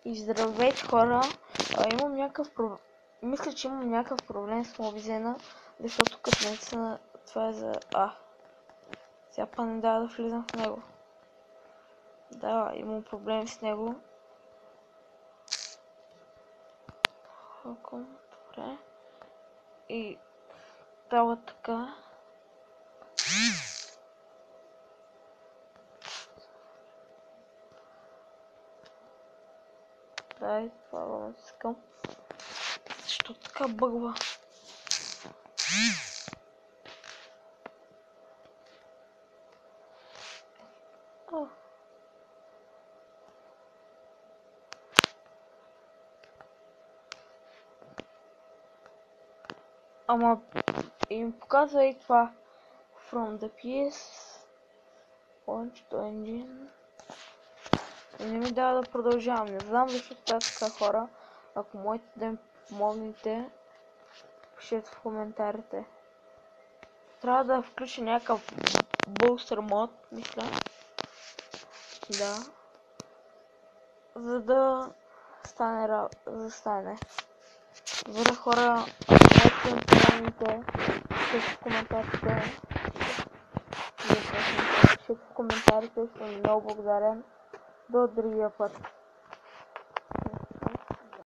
И здравейте хора, имам някакъв проблем. Мисля, че имам някакъв проблем с Мобизена, защото като наистина това е за... сега па не дава да влизам в него. Да, имам проблем с него. Добре. И дава така. Дай, това го натискам. Защо така бъгва? Ама им показва и това. From the PS Launch to Engine. И не ми дава да продължавам. Не знам защо така хора. Ако можете да ми помогнете, пишете в коментарите. Трябва да включа някакъв бустер мод, мисля. Да. За да стане. Добре хора, ако можете да ми помогнете, пишете в коментарите. Пишете в коментарите, ще съм много благодарен. До другия път.